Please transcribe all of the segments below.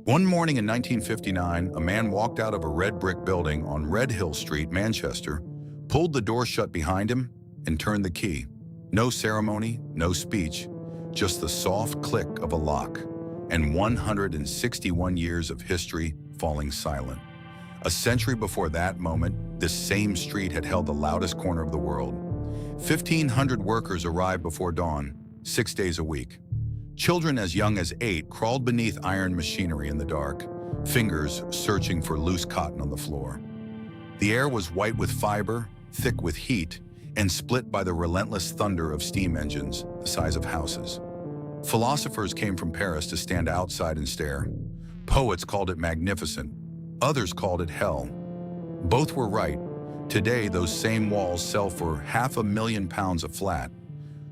One morning in 1959, a man walked out of a red brick building on Red Hill Street, Manchester, pulled the door shut behind him, and turned the key. No ceremony, no speech, just the soft click of a lock, and 161 years of history falling silent. A century before that moment, this same street had held the loudest corner of the world. 1,500 workers arrived before dawn, 6 days a week. Children as young as 8 crawled beneath iron machinery in the dark, fingers searching for loose cotton on the floor. The air was white with fiber, thick with heat, and split by the relentless thunder of steam engines the size of houses. Philosophers came from Paris to stand outside and stare. Poets called it magnificent. Others called it hell. Both were right. Today, those same walls sell for £500,000 a flat.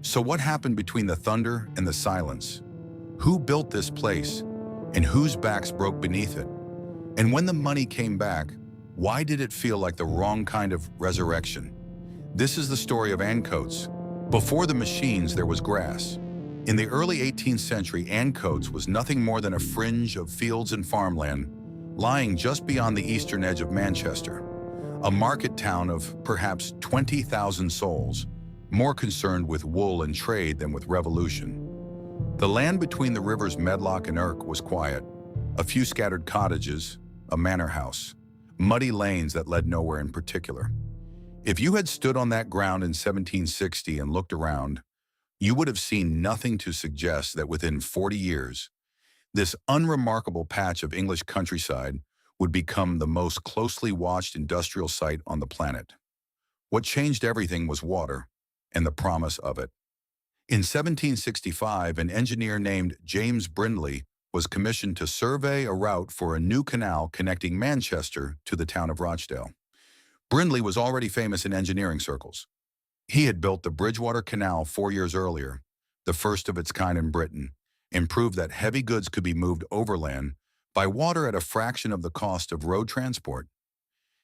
So what happened between the thunder and the silence? Who built this place, and whose backs broke beneath it? And when the money came back, why did it feel like the wrong kind of resurrection? This is the story of Ancoats. Before the machines, there was grass. In the early 18th century, Ancoats was nothing more than a fringe of fields and farmland, lying just beyond the eastern edge of Manchester, a market town of perhaps 20,000 souls, more concerned with wool and trade than with revolution. The land between the rivers Medlock and Irk was quiet. A few scattered cottages, a manor house, muddy lanes that led nowhere in particular. If you had stood on that ground in 1760 and looked around, you would have seen nothing to suggest that within 40 years, this unremarkable patch of English countryside would become the most closely watched industrial site on the planet. What changed everything was water, and the promise of it. In 1765, an engineer named James Brindley was commissioned to survey a route for a new canal connecting Manchester to the town of Rochdale. Brindley was already famous in engineering circles. He had built the Bridgewater Canal 4 years earlier, the first of its kind in Britain, and proved that heavy goods could be moved overland by water at a fraction of the cost of road transport.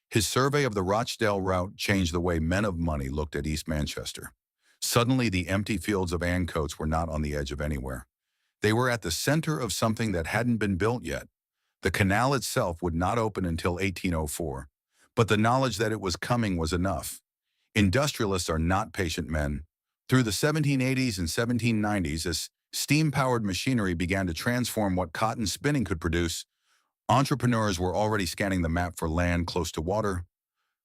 His survey of the Rochdale route changed the way men of money looked at East Manchester. Suddenly, the empty fields of Ancoats were not on the edge of anywhere. They were at the center of something that hadn't been built yet. The canal itself would not open until 1804, but the knowledge that it was coming was enough. Industrialists are not patient men. Through the 1780s and 1790s, as steam-powered machinery began to transform what cotton spinning could produce, entrepreneurs were already scanning the map for land close to water,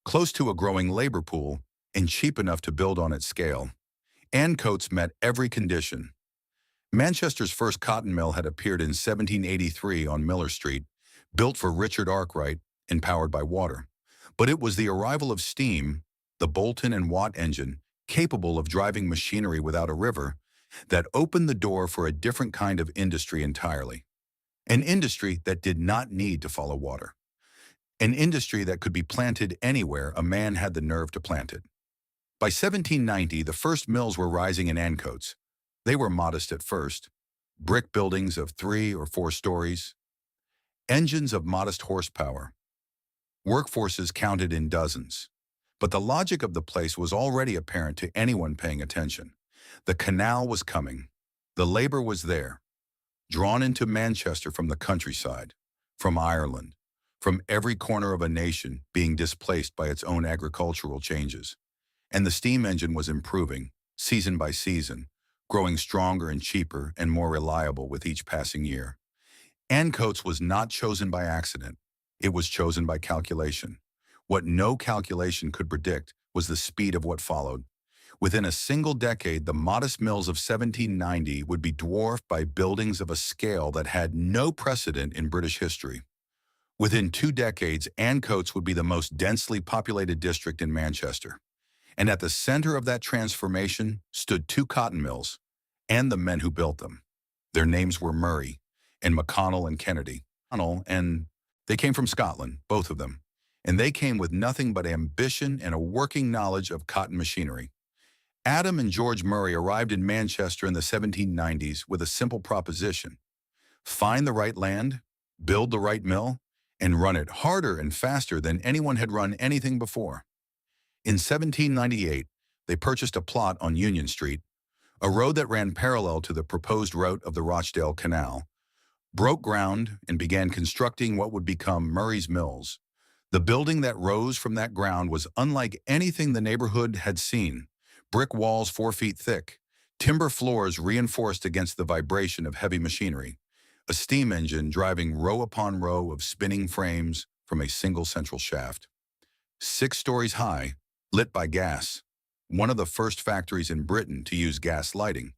close to a growing labor pool, and cheap enough to build on its scale. Ancoats met every condition. Manchester's first cotton mill had appeared in 1783 on Miller Street, built for Richard Arkwright and powered by water. But it was the arrival of steam, the Boulton and Watt engine, capable of driving machinery without a river, that opened the door for a different kind of industry entirely. An industry that did not need to follow water. An industry that could be planted anywhere a man had the nerve to plant it. By 1790, the first mills were rising in Ancoats. They were modest at first, brick buildings of 3 or 4 stories, engines of modest horsepower. Workforces counted in dozens. But the logic of the place was already apparent to anyone paying attention. The canal was coming. The labor was there, drawn into Manchester from the countryside, from Ireland, from every corner of a nation being displaced by its own agricultural changes. And the steam engine was improving, season by season, growing stronger and cheaper and more reliable with each passing year. Ancoats was not chosen by accident. It was chosen by calculation. What no calculation could predict was the speed of what followed. Within a single decade, the modest mills of 1790 would be dwarfed by buildings of a scale that had no precedent in British history. Within 2 decades, Ancoats would be the most densely populated district in Manchester. And at the center of that transformation stood 2 cotton mills, and the men who built them. Their names were Murray, and McConnell and Kennedy. And they came from Scotland, both of them. And they came with nothing but ambition and a working knowledge of cotton machinery. Adam and George Murray arrived in Manchester in the 1790s with a simple proposition: find the right land, build the right mill, and run it harder and faster than anyone had run anything before. In 1798, they purchased a plot on Union Street, a road that ran parallel to the proposed route of the Rochdale Canal, broke ground and began constructing what would become Murray's Mills. The building that rose from that ground was unlike anything the neighborhood had seen. Brick walls 4 feet thick, timber floors reinforced against the vibration of heavy machinery, a steam engine driving row upon row of spinning frames from a single central shaft. 6 stories high, lit by gas, one of the first factories in Britain to use gas lighting,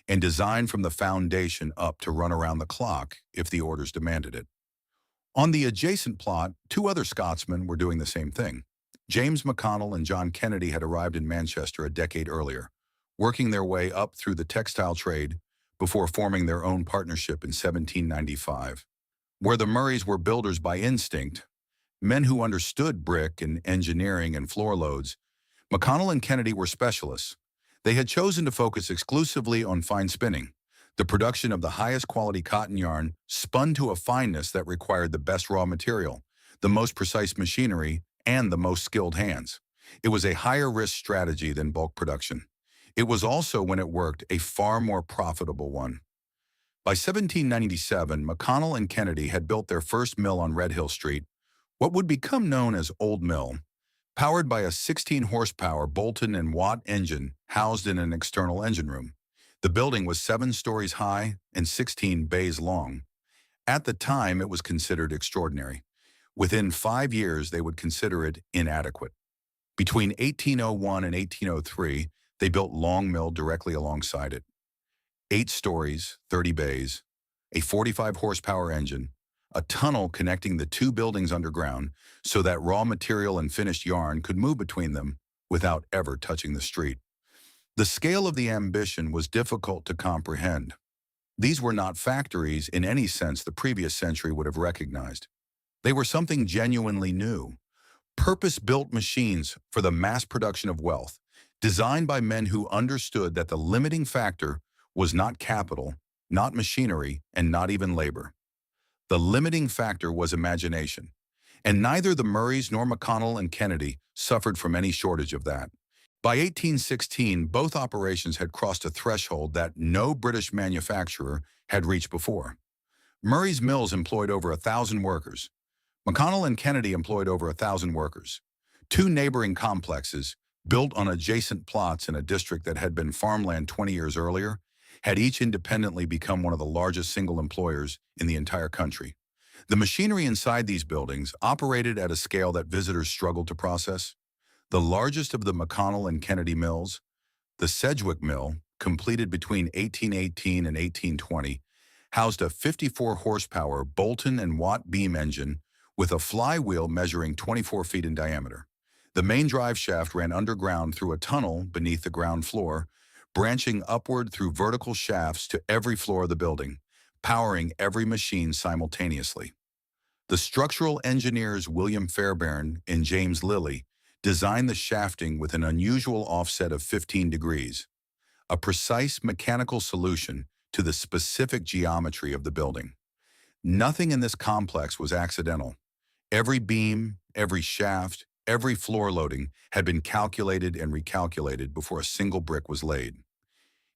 and designed from the foundation up to run around the clock if the orders demanded it. On the adjacent plot, 2 other Scotsmen were doing the same thing. James McConnell and John Kennedy had arrived in Manchester a decade earlier, working their way up through the textile trade before forming their own partnership in 1795. Where the Murrays were builders by instinct, men who understood brick and engineering and floor loads, McConnell and Kennedy were specialists. They had chosen to focus exclusively on fine spinning, the production of the highest quality cotton yarn spun to a fineness that required the best raw material, the most precise machinery, and the most skilled hands. It was a higher risk strategy than bulk production. It was also, when it worked, a far more profitable one. By 1797, McConnell and Kennedy had built their first mill on Red Hill Street, what would become known as Old Mill, powered by a 16-horsepower Boulton and Watt engine housed in an external engine room. The building was 7 stories high and 16 bays long. At the time, it was considered extraordinary. Within 5 years, they would consider it inadequate. Between 1801 and 1803, they built Long Mill directly alongside it. 8 stories, 30 bays, a 45-horsepower engine, a tunnel connecting the 2 buildings underground so that raw material and finished yarn could move between them without ever touching the street. The scale of the ambition was difficult to comprehend. These were not factories in any sense the previous century would have recognized. They were something genuinely new, purpose-built machines for the mass production of wealth, designed by men who understood that the limiting factor was not capital, not machinery, and not even labor. The limiting factor was imagination, and neither the Murrays nor McConnell and Kennedy suffered from any shortage of that. By 1816, both operations had crossed a threshold that no British manufacturer had reached before. Murray's Mills employed over 1,000 workers. McConnell and Kennedy employed over 1,000 workers. 2 neighboring complexes, built on adjacent plots in a district that had been farmland 20 years earlier, had each independently become one of the largest single employers in the entire country. The machinery inside these buildings operated at a scale that visitors struggled to process. The largest of the McConnell and Kennedy mills, the Sedgwick Mill, completed between 1818 and 1820, housed a 54-horsepower Boulton and Watt beam engine with a flywheel measuring 24 feet in diameter. The main drive shaft ran underground through a tunnel beneath the ground floor, branching upward through vertical shafts to every floor of the building, powering every machine simultaneously. The structural engineers William Fairbairn and James Lilly designed the shafting with an unusual offset of 15 degrees, a precise mechanical solution to the specific geometry of the building. Nothing in this complex was accidental. Every beam, every shaft, every floor loading had been calculated and recalculated before a single brick was laid.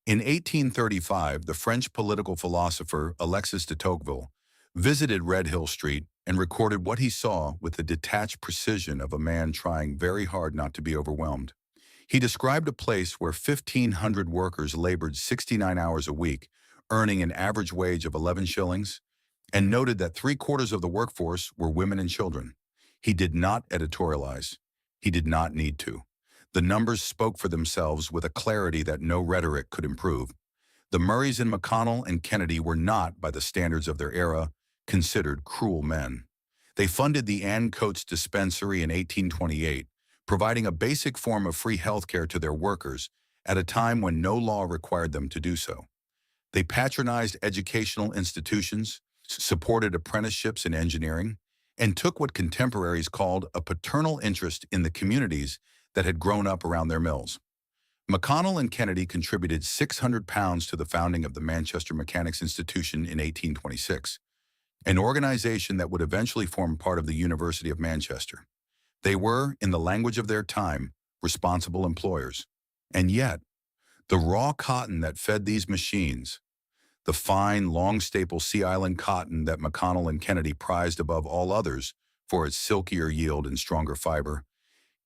In 1835, the French political philosopher Alexis de Tocqueville visited Red Hill Street and recorded what he saw with the detached precision of a man trying very hard not to be overwhelmed. He described a place where 1,500 workers labored 69 hours a week, earning an average wage of 11 shillings, and noted that 3/4 of the workforce were women and children. He did not editorialize. He did not need to. The numbers spoke for themselves with a clarity that no rhetoric could improve. The Murrays and McConnell and Kennedy were not, by the standards of their era, considered cruel men. They funded the Ancoats dispensary in 1828, providing a basic form of free health care to their workers at a time when no law required them to do so. They patronized educational institutions, supported apprenticeships in engineering, and took what contemporaries called a paternal interest in the communities that had grown up around their mills. McConnell and Kennedy contributed £600 to the founding of the Manchester Mechanics Institution in 1826, an organization that would eventually form part of the University of Manchester. They were, in the language of their time, responsible employers. And yet, The raw cotton that fed these machines, the fine, long staple Sea Island cotton that McConnell and Kennedy prized above all others for its silkier yield and stronger fiber,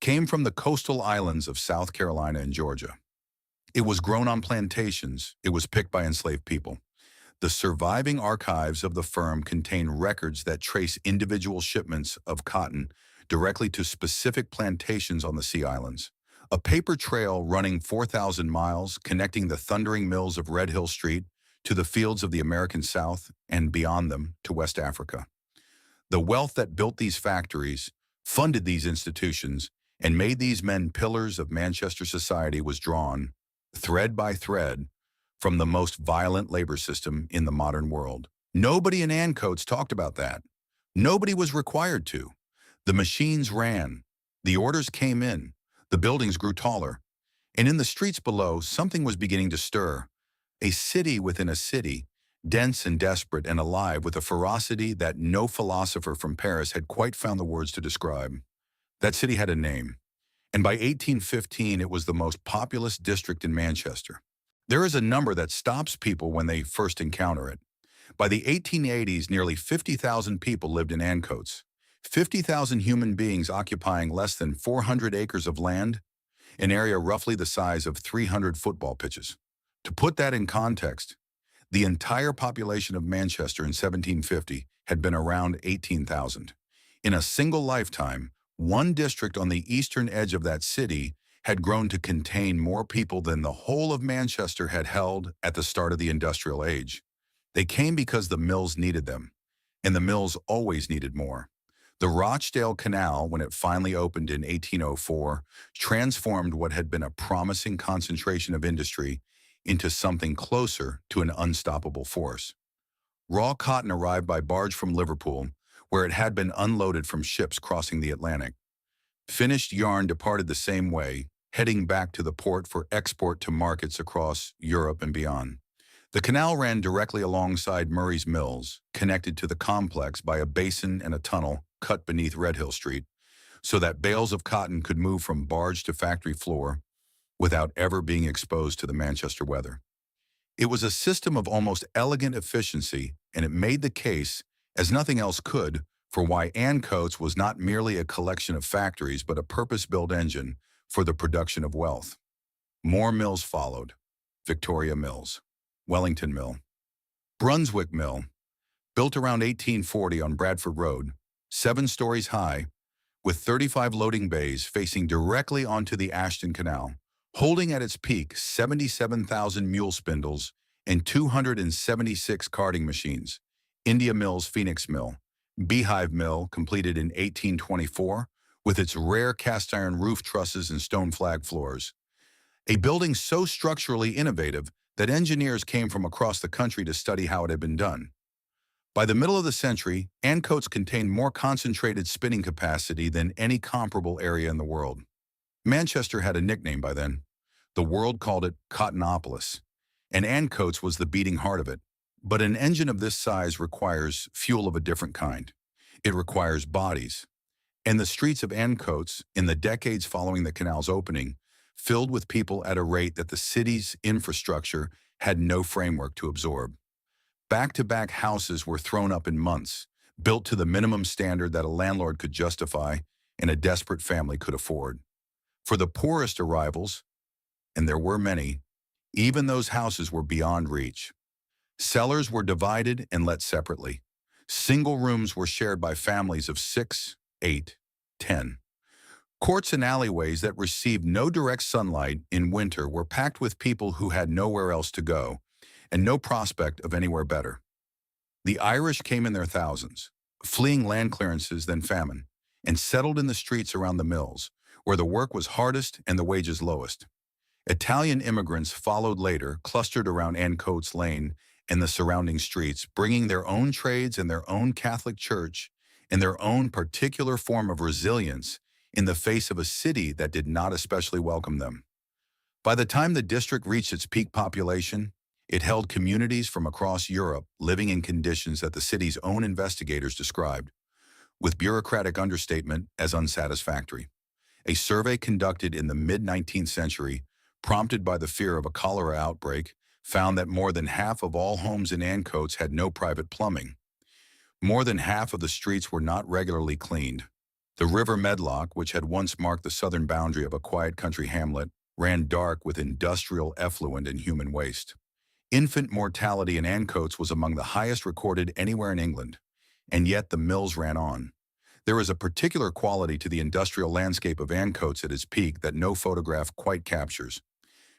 came from the coastal islands of South Carolina and Georgia. It was grown on plantations. It was picked by enslaved people. The surviving archives of the firm contain records that trace individual shipments of cotton directly to specific plantations on the Sea Islands. A paper trail running 4,000 miles connecting the thundering mills of Red Hill Street to the fields of the American South and beyond them to West Africa. The wealth that built these factories, funded these institutions, and made these men pillars of Manchester society was drawn, thread by thread, from the most violent labor system in the modern world. Nobody in Ancoats talked about that. Nobody was required to. The machines ran. The orders came in. The buildings grew taller. And in the streets below, something was beginning to stir. A city within a city, dense and desperate and alive with a ferocity that no philosopher from Paris had quite found the words to describe. That city had a name. And by 1815, it was the most populous district in Manchester. There is a number that stops people when they first encounter it. By the 1880s, nearly 50,000 people lived in Ancoats. 50,000 human beings occupying less than 400 acres of land, an area roughly the size of 300 football pitches. To put that in context, the entire population of Manchester in 1750 had been around 18,000. In a single lifetime, one district on the eastern edge of that city had grown to contain more people than the whole of Manchester had held at the start of the industrial age. They came because the mills needed them, and the mills always needed more. The Rochdale Canal, when it finally opened in 1804, transformed what had been a promising concentration of industry into something closer to an unstoppable force. Raw cotton arrived by barge from Liverpool, where it had been unloaded from ships crossing the Atlantic. Finished yarn departed the same way, heading back to the port for export to markets across Europe and beyond. The canal ran directly alongside Murray's Mills, connected to the complex by a basin and a tunnel cut beneath Red Hill Street, so that bales of cotton could move from barge to factory floor without ever being exposed to the Manchester weather. It was a system of almost elegant efficiency, and it made the case, as nothing else could, for why Ancoats was not merely a collection of factories but a purpose-built engine for the production of wealth. More mills followed. Victoria Mills, Wellington Mill, Brunswick Mill, built around 1840 on Bradford Road, 7 stories high, with 35 loading bays facing directly onto the Ashton Canal, holding at its peak 77,000 mule spindles and 276 carding machines. India Mills Phoenix Mill, Beehive Mill, completed in 1824, with its rare cast-iron roof trusses and stone flag floors. A building so structurally innovative that engineers came from across the country to study how it had been done. By the middle of the century, Ancoats contained more concentrated spinning capacity than any comparable area in the world. Manchester had a nickname by then. The world called it Cottonopolis, and Ancoats was the beating heart of it. But an engine of this size requires fuel of a different kind. It requires bodies. And the streets of Ancoats, in the decades following the canal's opening, filled with people at a rate that the city's infrastructure had no framework to absorb. Back-to-back houses were thrown up in months, built to the minimum standard that a landlord could justify and a desperate family could afford. For the poorest arrivals, and there were many, even those houses were beyond reach. Cellars were divided and let separately. Single rooms were shared by families of 6, 8, 10. Courts and alleyways that received no direct sunlight in winter were packed with people who had nowhere else to go and no prospect of anywhere better. The Irish came in their thousands, fleeing land clearances then famine, and settled in the streets around the mills, where the work was hardest and the wages lowest. Italian immigrants followed later, clustered around Ancoats Lane and the surrounding streets, bringing their own trades and their own Catholic church and their own particular form of resilience in the face of a city that did not especially welcome them. By the time the district reached its peak population, it held communities from across Europe living in conditions that the city's own investigators described, with bureaucratic understatement, as unsatisfactory. A survey conducted in the mid-19th century prompted by the fear of a cholera outbreak, found that more than half of all homes in Ancoats had no private plumbing. More than half of the streets were not regularly cleaned. The River Medlock, which had once marked the southern boundary of a quiet country hamlet, ran dark with industrial effluent and human waste. Infant mortality in Ancoats was among the highest recorded anywhere in England, and yet the mills ran on. There is a particular quality to the industrial landscape of Ancoats at its peak that no photograph quite captures,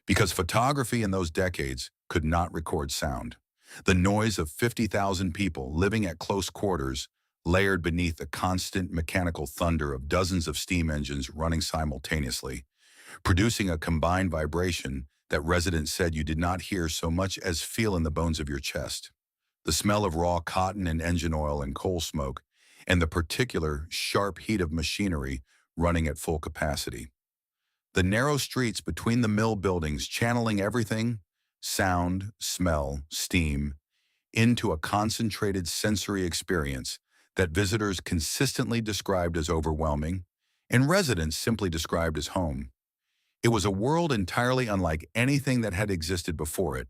because photography in those decades could not record sound. The noise of 50,000 people living at close quarters, layered beneath the constant mechanical thunder of dozens of steam engines running simultaneously, producing a combined vibration that residents said you did not hear so much as feel in the bones of your chest. The smell of raw cotton and engine oil and coal smoke, and the particular sharp heat of machinery running at full capacity. The narrow streets between the mill buildings channeling everything, sound, smell, steam, into a concentrated sensory experience that visitors consistently described as overwhelming, and residents simply described as home. It was a world entirely unlike anything that had existed before it,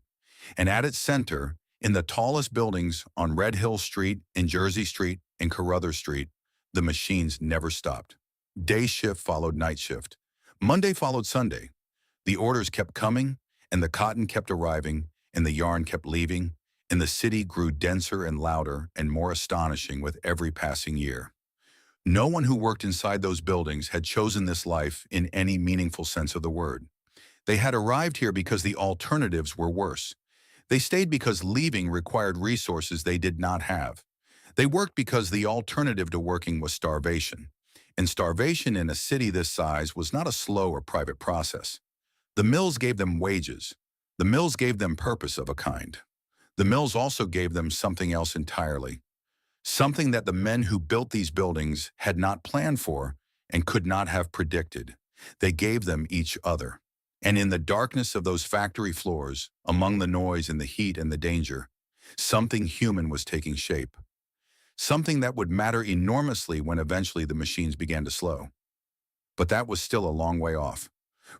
and at its center, in the tallest buildings on Red Hill Street, in Jersey Street, and Carruthers Street, the machines never stopped. Day shift followed night shift. Monday followed Sunday. The orders kept coming, and the cotton kept arriving, and the yarn kept leaving, and the city grew denser and louder and more astonishing with every passing year. No one who worked inside those buildings had chosen this life in any meaningful sense of the word. They had arrived here because the alternatives were worse. They stayed because leaving required resources they did not have. They worked because the alternative to working was starvation. And starvation in a city this size was not a slow or private process. The mills gave them wages. The mills gave them purpose of a kind. The mills also gave them something else entirely. Something that the men who built these buildings had not planned for and could not have predicted. They gave them each other. And in the darkness of those factory floors, among the noise and the heat and the danger, something human was taking shape. Something that would matter enormously when eventually the machines began to slow. But that was still a long way off.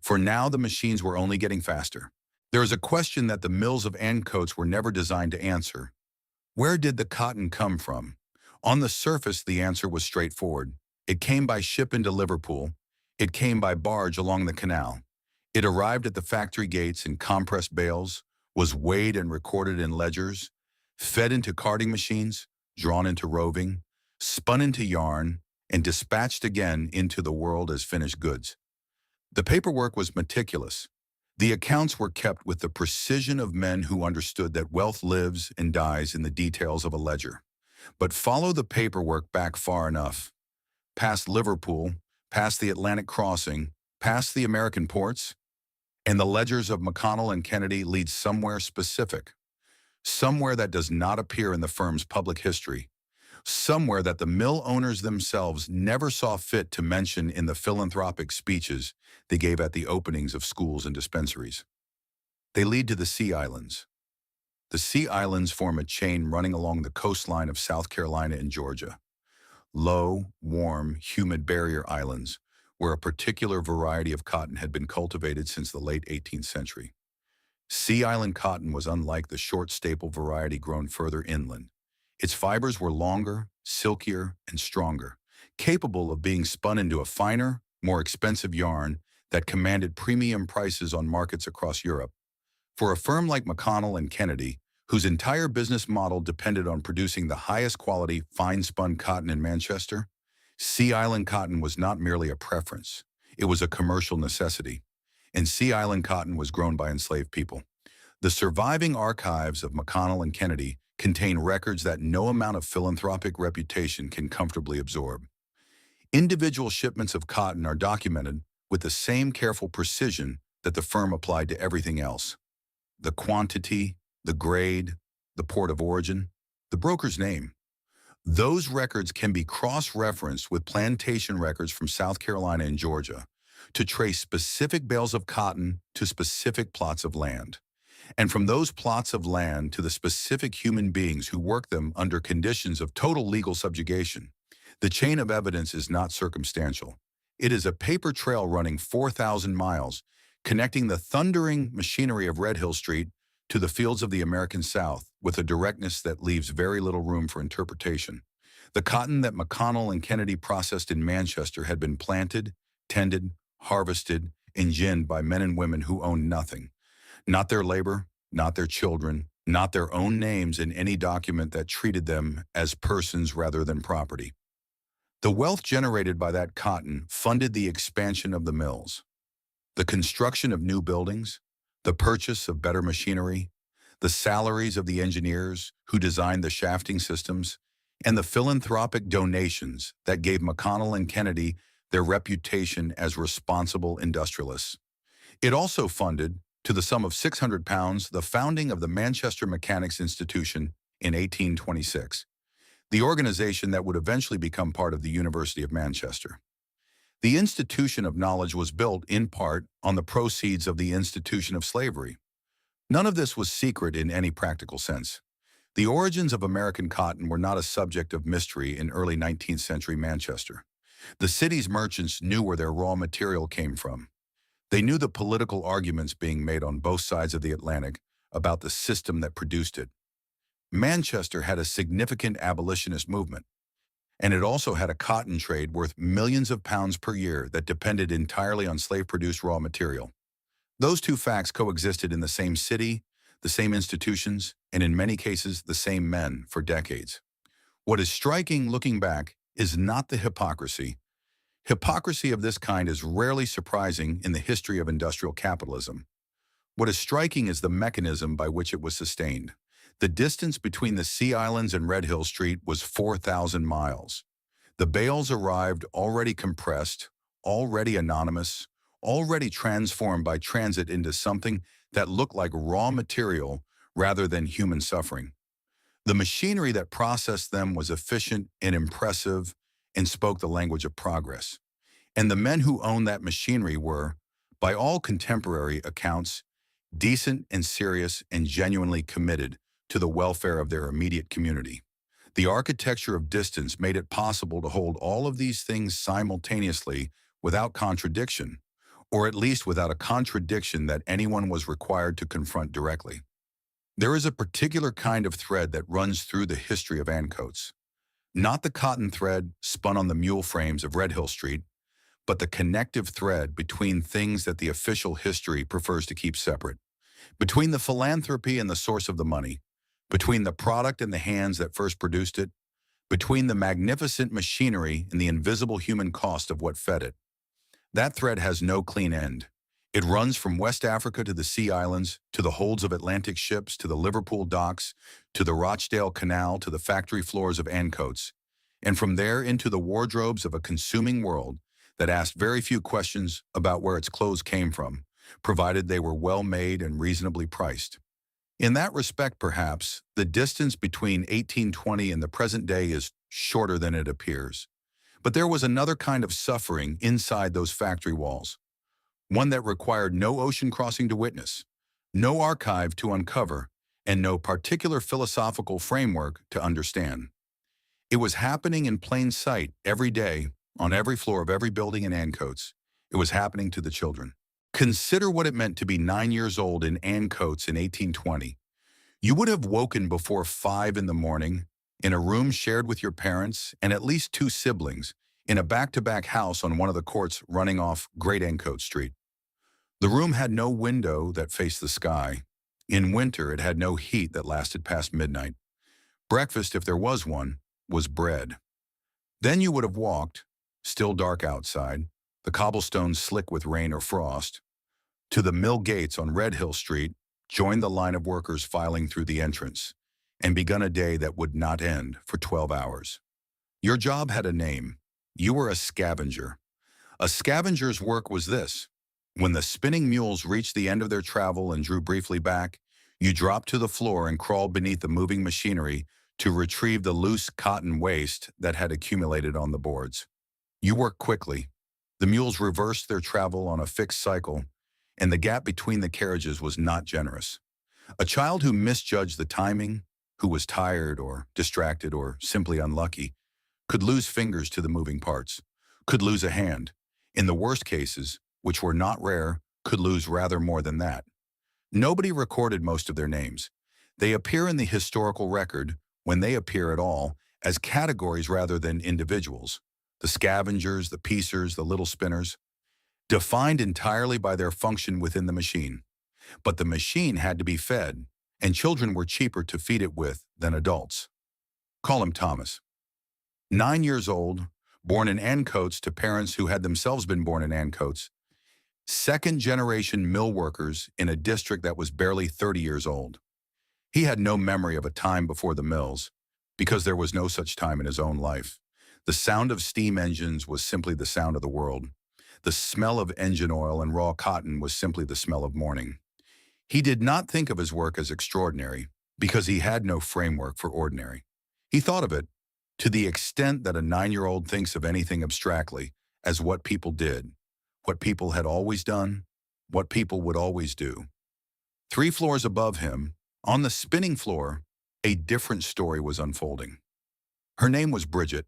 For now, the machines were only getting faster. There is a question that the mills of Ancoats were never designed to answer. Where did the cotton come from? On the surface, the answer was straightforward. It came by ship into Liverpool. It came by barge along the canal. It arrived at the factory gates in compressed bales, was weighed and recorded in ledgers, fed into carding machines, drawn into roving, spun into yarn, and dispatched again into the world as finished goods. The paperwork was meticulous. The accounts were kept with the precision of men who understood that wealth lives and dies in the details of a ledger. But follow the paperwork back far enough, past Liverpool, past the Atlantic crossing, past the American ports, and the ledgers of McConnell and Kennedy lead somewhere specific, somewhere that does not appear in the firm's public history, somewhere that the mill owners themselves never saw fit to mention in the philanthropic speeches they gave at the openings of schools and dispensaries. They lead to the Sea Islands. The Sea Islands form a chain running along the coastline of South Carolina and Georgia. Low, warm, humid barrier islands where a particular variety of cotton had been cultivated since the late 18th century. Sea Island cotton was unlike the short staple variety grown further inland. Its fibers were longer, silkier, and stronger, capable of being spun into a finer, more expensive yarn that commanded premium prices on markets across Europe. For a firm like McConnell and Kennedy, whose entire business model depended on producing the highest quality fine-spun cotton in Manchester, Sea Island cotton was not merely a preference. It was a commercial necessity. And Sea Island cotton was grown by enslaved people. The surviving archives of McConnell and Kennedy contain records that no amount of philanthropic reputation can comfortably absorb. Individual shipments of cotton are documented with the same careful precision that the firm applied to everything else. The quantity, the grade, the port of origin, the broker's name. Those records can be cross-referenced with plantation records from South Carolina and Georgia to trace specific bales of cotton to specific plots of land, and from those plots of land to the specific human beings who work them under conditions of total legal subjugation. The chain of evidence is not circumstantial. It is a paper trail running 4,000 miles, connecting the thundering machinery of Red Hill Street to the fields of the American South with a directness that leaves very little room for interpretation. The cotton that McConnell and Kennedy processed in Manchester had been planted, tended, harvested, and ginned by men and women who owned nothing. Not their labor, not their children, not their own names in any document that treated them as persons rather than property. The wealth generated by that cotton funded the expansion of the mills, the construction of new buildings, the purchase of better machinery, the salaries of the engineers who designed the shafting systems, and the philanthropic donations that gave McConnell and Kennedy their reputation as responsible industrialists. It also funded, to the sum of £600, the founding of the Manchester Mechanics Institution in 1826, the organization that would eventually become part of the University of Manchester. The institution of knowledge was built, in part, on the proceeds of the institution of slavery. None of this was secret in any practical sense. The origins of American cotton were not a subject of mystery in early 19th century Manchester. The city's merchants knew where their raw material came from. They knew the political arguments being made on both sides of the Atlantic about the system that produced it. Manchester had a significant abolitionist movement, and it also had a cotton trade worth millions of pounds per year that depended entirely on slave-produced raw material. Those two facts coexisted in the same city, the same institutions, and in many cases the same men for decades. What is striking looking back is not the hypocrisy. Hypocrisy of this kind is rarely surprising in the history of industrial capitalism. What is striking is the mechanism by which it was sustained. The distance between the Sea Islands and Red Hill Street was 4,000 miles. The bales arrived already compressed, already anonymous, already transformed by transit into something that looked like raw material rather than human suffering. The machinery that processed them was efficient and impressive and spoke the language of progress. And the men who owned that machinery were, by all contemporary accounts, decent and serious and genuinely committed to the welfare of their immediate community. The architecture of distance made it possible to hold all of these things simultaneously without contradiction, or at least without a contradiction that anyone was required to confront directly. There is a particular kind of thread that runs through the history of Ancoats. Not the cotton thread spun on the mule frames of Red Hill Street, but the connective thread between things that the official history prefers to keep separate. Between the philanthropy and the source of the money, between the product and the hands that first produced it, between the magnificent machinery and the invisible human cost of what fed it. That thread has no clean end. It runs from West Africa to the Sea Islands, to the holds of Atlantic ships, to the Liverpool docks, to the Rochdale Canal, to the factory floors of Ancoats, and from there into the wardrobes of a consuming world that asked very few questions about where its clothes came from, provided they were well made and reasonably priced. In that respect, perhaps, the distance between 1820 and the present day is shorter than it appears. But there was another kind of suffering inside those factory walls, one that required no ocean crossing to witness, no archive to uncover, and no particular philosophical framework to understand. It was happening in plain sight every day, on every floor of every building in Ancoats. It was happening to the children. Consider what it meant to be 9 years old in Ancoats in 1820. You would have woken before 5 in the morning, in a room shared with your parents and at least 2 siblings, in a back-to-back house on one of the courts running off Great Ancoats Street. The room had no window that faced the sky. In winter, it had no heat that lasted past midnight. Breakfast, if there was one, was bread. Then you would have walked, still dark outside, the cobblestones slick with rain or frost, to the mill gates on Red Hill Street, joined the line of workers filing through the entrance, and begun a day that would not end for 12 hours. Your job had a name. You were a scavenger. A scavenger's work was this. When the spinning mules reached the end of their travel and drew briefly back, you dropped to the floor and crawled beneath the moving machinery to retrieve the loose cotton waste that had accumulated on the boards. You worked quickly. The mules reversed their travel on a fixed cycle, and the gap between the carriages was not generous. A child who misjudged the timing, who was tired or distracted or simply unlucky, could lose fingers to the moving parts, could lose a hand. In the worst cases, which were not rare, could lose rather more than that. Nobody recorded most of their names. They appear in the historical record, when they appear at all, as categories rather than individuals. The scavengers, the piecers, the little spinners, defined entirely by their function within the machine. But the machine had to be fed, and children were cheaper to feed it with than adults. Call him Thomas. 9 years old, born in Ancoats to parents who had themselves been born in Ancoats, second-generation mill workers in a district that was barely 30 years old. He had no memory of a time before the mills, because there was no such time in his own life. The sound of steam engines was simply the sound of the world. The smell of engine oil and raw cotton was simply the smell of morning. He did not think of his work as extraordinary, because he had no framework for ordinary. He thought of it, to the extent that a 9-year-old thinks of anything abstractly, as what people did, what people had always done, what people would always do. 3 floors above him, on the spinning floor, a different story was unfolding. Her name was Bridget.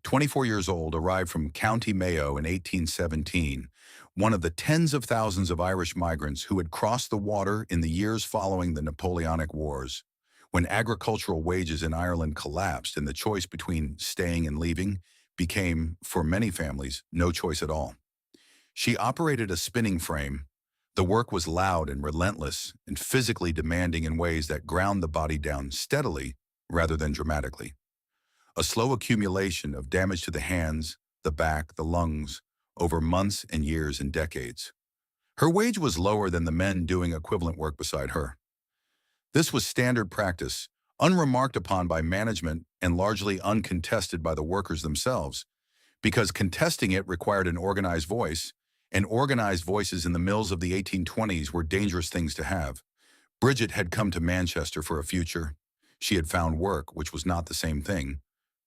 24 years old, arrived from County Mayo in 1817, one of the tens of thousands of Irish migrants who had crossed the water in the years following the Napoleonic Wars, when agricultural wages in Ireland collapsed and the choice between staying and leaving became, for many families, no choice at all. She operated a spinning frame. The work was loud and relentless and physically demanding in ways that ground the body down steadily rather than dramatically. A slow accumulation of damage to the hands, the back, the lungs, over months and years and decades. Her wage was lower than the men doing equivalent work beside her. This was standard practice, unremarked upon by management and largely uncontested by the workers themselves, because contesting it required an organized voice, and organized voices in the mills of the 1820s were dangerous things to have. Bridget had come to Manchester for a future. She had found work, which was not the same thing,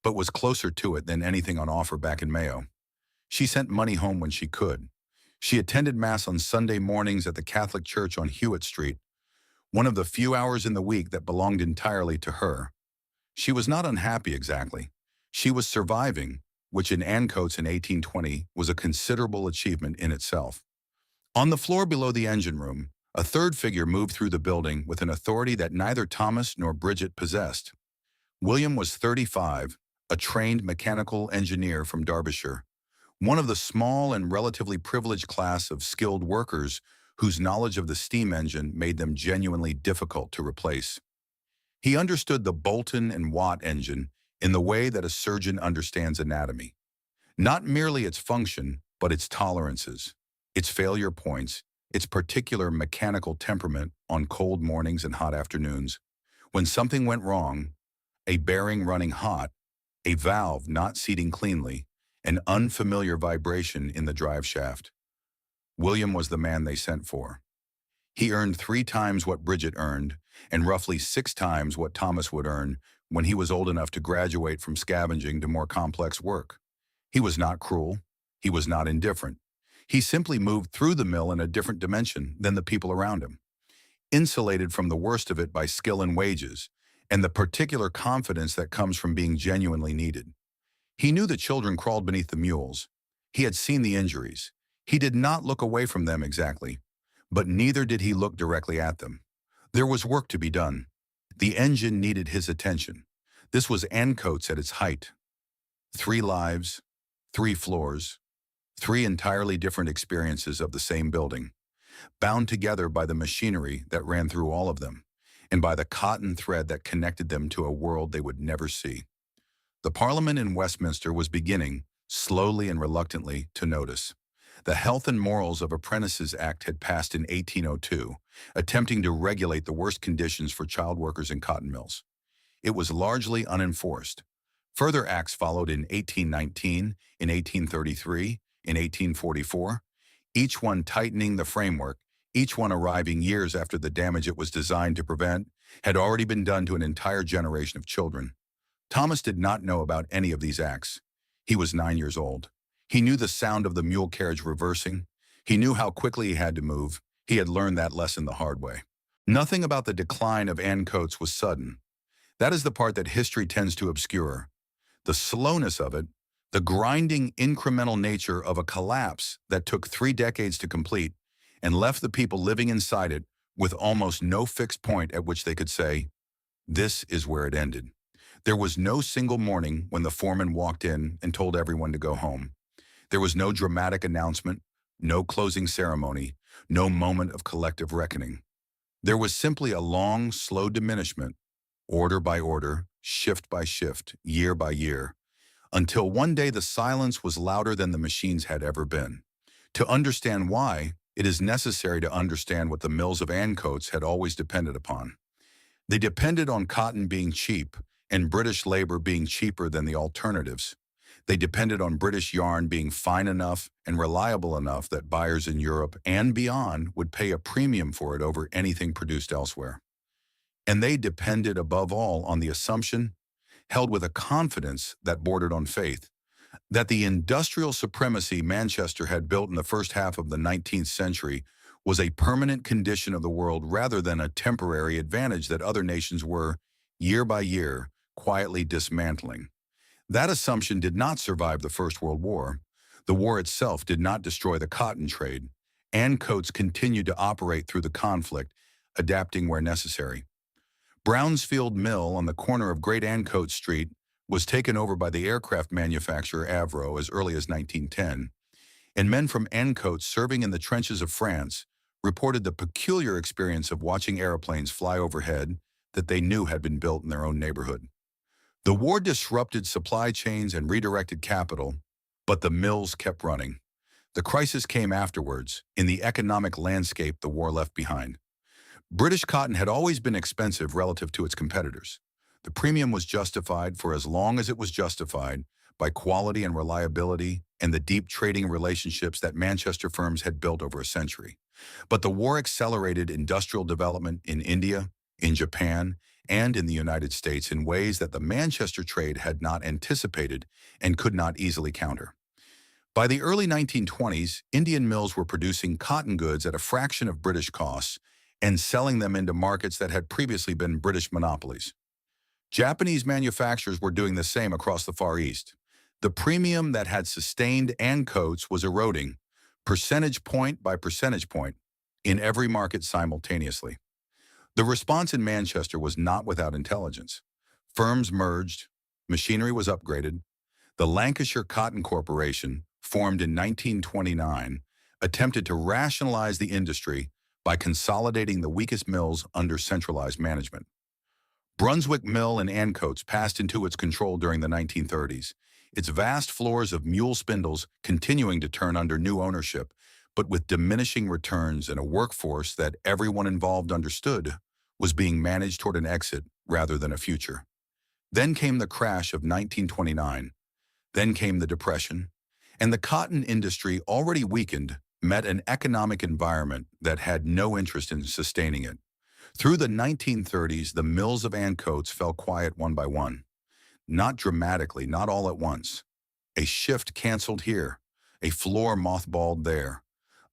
but was closer to it than anything on offer back in Mayo. She sent money home when she could. She attended Mass on Sunday mornings at the Catholic Church on Hewitt Street, one of the few hours in the week that belonged entirely to her. She was not unhappy exactly. She was surviving, which in Ancoats in 1820 was a considerable achievement in itself. On the floor below the engine room, a third figure moved through the building with an authority that neither Thomas nor Bridget possessed. William was 35, a trained mechanical engineer from Derbyshire, one of the small and relatively privileged class of skilled workers whose knowledge of the steam engine made them genuinely difficult to replace. He understood the Boulton and Watt engine in the way that a surgeon understands anatomy. Not merely its function, but its tolerances, its failure points, its particular mechanical temperament on cold mornings and hot afternoons. When something went wrong, a bearing running hot, a valve not seating cleanly, an unfamiliar vibration in the drive shaft, William was the man they sent for. He earned 3 times what Bridget earned, and roughly 6 times what Thomas would earn when he was old enough to graduate from scavenging to more complex work. He was not cruel. He was not indifferent. He simply moved through the mill in a different dimension than the people around him, insulated from the worst of it by skill and wages, and the particular confidence that comes from being genuinely needed. He knew the children crawled beneath the mules. He had seen the injuries. He did not look away from them exactly, but neither did he look directly at them. There was work to be done. The engine needed his attention. This was Ancoats at its height. 3 lives, 3 floors, 3 entirely different experiences of the same building, bound together by the machinery that ran through all of them, and by the cotton thread that connected them to a world they would never see. The Parliament in Westminster was beginning, slowly and reluctantly, to notice. The Health and Morals of Apprentices Act had passed in 1802, attempting to regulate the worst conditions for child workers in cotton mills. It was largely unenforced. Further acts followed in 1819, in 1833, in 1844, each one tightening the framework, each one arriving years after the damage it was designed to prevent had already been done to an entire generation of children. Thomas did not know about any of these acts. He was 9 years old. He knew the sound of the mule carriage reversing. He knew how quickly he had to move. He had learned that lesson the hard way. Nothing about the decline of Ancoats was sudden. That is the part that history tends to obscure. The slowness of it, the grinding incremental nature of a collapse that took 3 decades to complete, and left the people living inside it with almost no fixed point at which they could say, this is where it ended. There was no single morning when the foreman walked in and told everyone to go home. There was no dramatic announcement, no closing ceremony, no moment of collective reckoning. There was simply a long, slow diminishment, order by order, shift by shift, year by year, until one day the silence was louder than the machines had ever been. To understand why, it is necessary to understand what the mills of Ancoats had always depended upon. They depended on cotton being cheap and British labor being cheaper than the alternatives. They depended on British yarn being fine enough and reliable enough that buyers in Europe and beyond would pay a premium for it over anything produced elsewhere. And they depended above all on the assumption, held with a confidence that bordered on faith, that the industrial supremacy Manchester had built in the first half of the 19th century was a permanent condition of the world rather than a temporary advantage that other nations were, year by year, quietly dismantling. That assumption did not survive the First World War. The war itself did not destroy the cotton trade. Ancoats continued to operate through the conflict, adapting where necessary. Brownsfield Mill on the corner of Great Ancoats Street was taken over by the aircraft manufacturer Avro as early as 1910, and men from Ancoats serving in the trenches of France reported the peculiar experience of watching airplanes fly overhead that they knew had been built in their own neighborhood. The war disrupted supply chains and redirected capital, but the mills kept running. The crisis came afterwards, in the economic landscape the war left behind. British cotton had always been expensive relative to its competitors. The premium was justified for as long as it was justified by quality and reliability and the deep trading relationships that Manchester firms had built over a century. But the war accelerated industrial development in India, in Japan, and in the United States in ways that the Manchester trade had not anticipated and could not easily counter. By the early 1920s, Indian mills were producing cotton goods at a fraction of British costs and selling them into markets that had previously been British monopolies. Japanese manufacturers were doing the same across the Far East. The premium that had sustained Ancoats was eroding, percentage point by percentage point, in every market simultaneously. The response in Manchester was not without intelligence. Firms merged, machinery was upgraded. The Lancashire Cotton Corporation, formed in 1929, attempted to rationalize the industry by consolidating the weakest mills under centralized management. Brunswick Mill in Ancoats passed into its control during the 1930s, its vast floors of mule spindles continuing to turn under new ownership, but with diminishing returns and a workforce that everyone involved understood was being managed toward an exit rather than a future. Then came the crash of 1929. Then came the Depression, and the cotton industry, already weakened, met an economic environment that had no interest in sustaining it. Through the 1930s, the mills of Ancoats fell quiet one by one. Not dramatically, not all at once. A shift canceled here, a floor mothballed there,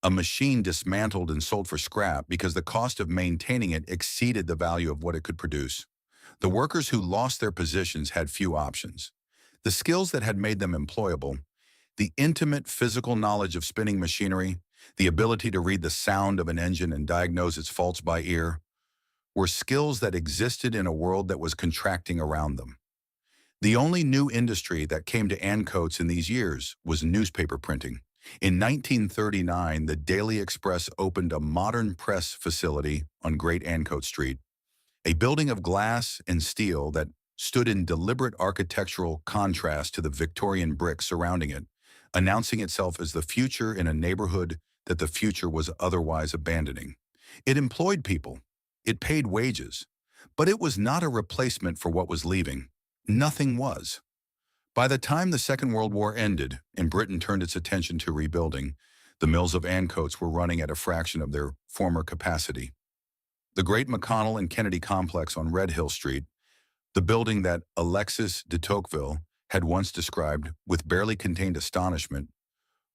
a machine dismantled and sold for scrap because the cost of maintaining it exceeded the value of what it could produce. The workers who lost their positions had few options. The skills that had made them employable, the intimate physical knowledge of spinning machinery, the ability to read the sound of an engine and diagnose its faults by ear, were skills that existed in a world that was contracting around them. The only new industry that came to Ancoats in these years was newspaper printing. In 1939, the Daily Express opened a modern press facility on Great Ancoats Street, a building of glass and steel that stood in deliberate architectural contrast to the Victorian brick surrounding it, announcing itself as the future in a neighborhood that the future was otherwise abandoning. It employed people. It paid wages. But it was not a replacement for what was leaving. Nothing was. By the time the Second World War ended and Britain turned its attention to rebuilding, the mills of Ancoats were running at a fraction of their former capacity. The great McConnell and Kennedy complex on Red Hill Street, the building that Alexis de Tocqueville had once described with barely contained astonishment,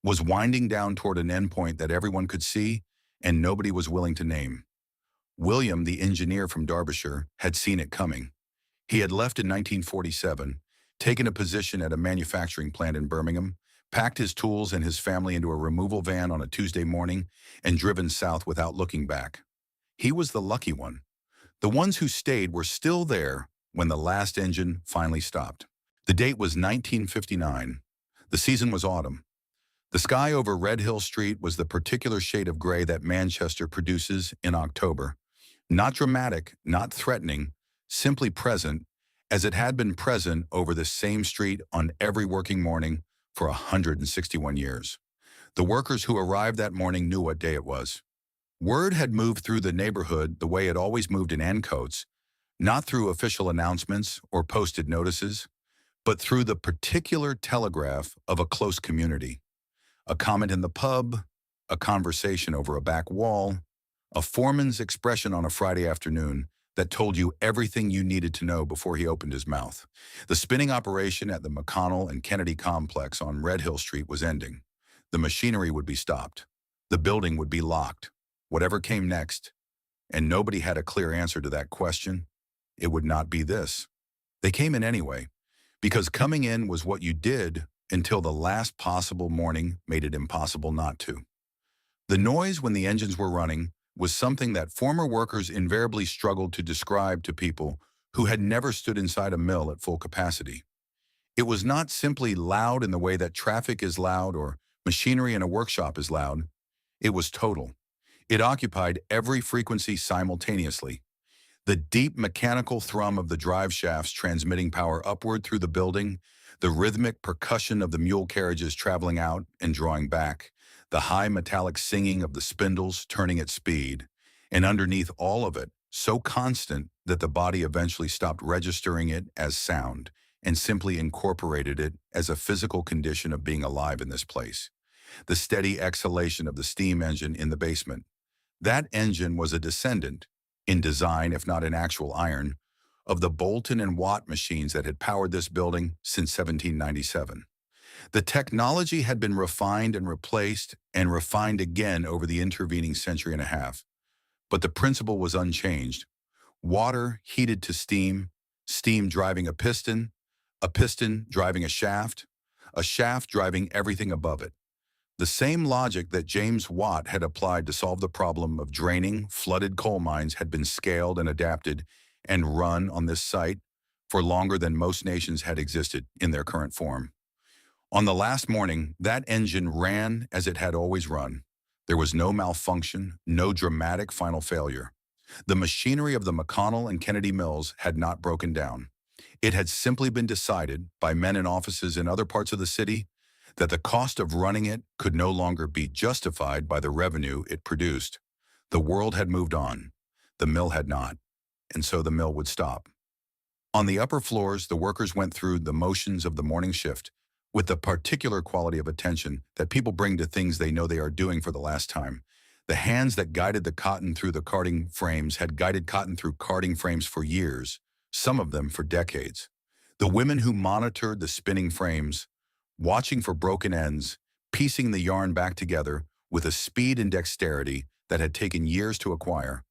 was winding down toward an endpoint that everyone could see and nobody was willing to name. William, the engineer from Derbyshire, had seen it coming. He had left in 1947, taken a position at a manufacturing plant in Birmingham, packed his tools and his family into a removal van on a Tuesday morning, and driven south without looking back. He was the lucky one. The ones who stayed were still there when the last engine finally stopped. The date was 1959. The season was autumn. The sky over Red Hill Street was the particular shade of gray that Manchester produces in October. Not dramatic, not threatening, simply present, as it had been present over the same street on every working morning for 161 years. The workers who arrived that morning knew what day it was. Word had moved through the neighborhood the way it always moved in Ancoats, not through official announcements or posted notices, but through the particular telegraph of a close community. A comment in the pub, a conversation over a back wall, a foreman's expression on a Friday afternoon that told you everything you needed to know before he opened his mouth. The spinning operation at the McConnell and Kennedy complex on Red Hill Street was ending. The machinery would be stopped. The building would be locked. Whatever came next, and nobody had a clear answer to that question, it would not be this. They came in anyway, because coming in was what you did until the last possible morning made it impossible not to. The noise when the engines were running was something that former workers invariably struggled to describe to people who had never stood inside a mill at full capacity. It was not simply loud in the way that traffic is loud or machinery in a workshop is loud. It was total. It occupied every frequency simultaneously. The deep mechanical thrum of the drive shafts transmitting power upward through the building, the rhythmic percussion of the mule carriages traveling out and drawing back, the high metallic singing of the spindles turning at speed, and underneath all of it, so constant that the body eventually stopped registering it as sound and simply incorporated it as a physical condition of being alive in this place. The steady exhalation of the steam engine in the basement. That engine was a descendant, in design if not in actual iron, of the Bolton and Watt machines that had powered this building since 1797. The technology had been refined and replaced and refined again over the intervening century and a half, but the principle was unchanged. Water heated to steam, steam driving a piston driving a shaft driving everything above it. The same logic that James Watt had applied to solve the problem of draining flooded coal mines had been scaled and adapted and run on this site for longer than most nations had existed in their current form. On the last morning, that engine ran as it had always run. There was no malfunction, no dramatic final failure. The machinery of the McConnell and Kennedy mills had not broken down. It had simply been decided by men in offices in other parts of the city that the cost of running it could no longer be justified by the revenue it produced. The world had moved on. The mill had not, and so the mill would stop. On the upper floors, the workers went through the motions of the morning shift with the particular quality of attention that people bring to things they know they are doing for the last time. The hands that guided the cotton through the carding frames had guided cotton through carding frames for years, some of them for decades. The women who monitored the spinning frames, watching for broken ends, piecing the yarn back together with a speed and dexterity that had taken years to acquire,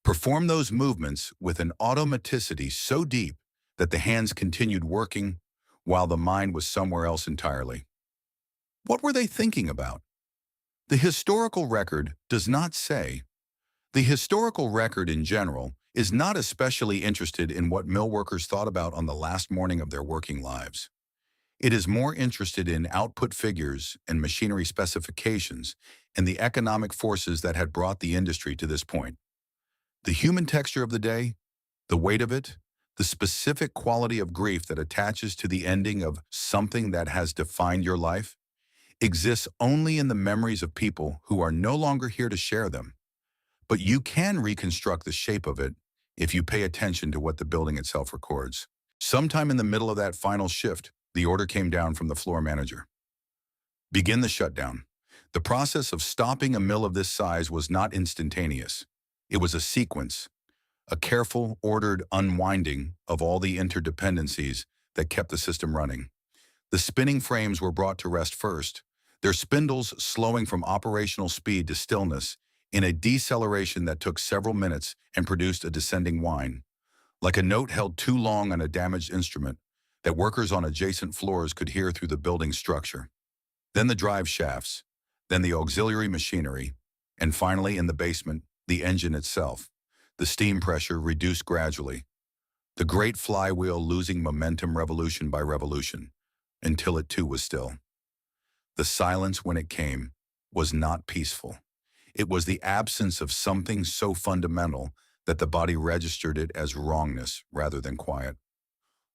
performed those movements with an automaticity so deep that the hands continued working while the mind was somewhere else entirely. What were they thinking about? The historical record does not say. The historical record in general is not especially interested in what mill workers thought about on the last morning of their working lives. It is more interested in output figures and machinery specifications and the economic forces that had brought the industry to this point. The human texture of the day, the weight of it, the specific quality of grief that attaches to the ending of something that has defined your life, exists only in the memories of people who are no longer here to share them. But you can reconstruct the shape of it if you pay attention to what the building itself records. Sometime in the middle of that final shift, the order came down from the floor manager. Begin the shutdown. The process of stopping a mill of this size was not instantaneous. It was a sequence, a careful, ordered unwinding of all the interdependencies that kept the system running. The spinning frames were brought to rest first, their spindles slowing from operational speed to stillness in a deceleration that took several minutes and produced a descending whine, like a note held too long on a damaged instrument that workers on adjacent floors could hear through the building's structure. then the drive shafts, then the auxiliary machinery, and finally in the basement, the engine itself. The steam pressure reduced gradually, the great flywheel losing momentum revolution by revolution, until it too was still. The silence when it came was not peaceful. It was the absence of something so fundamental that the body registered it as wrongness rather than quiet.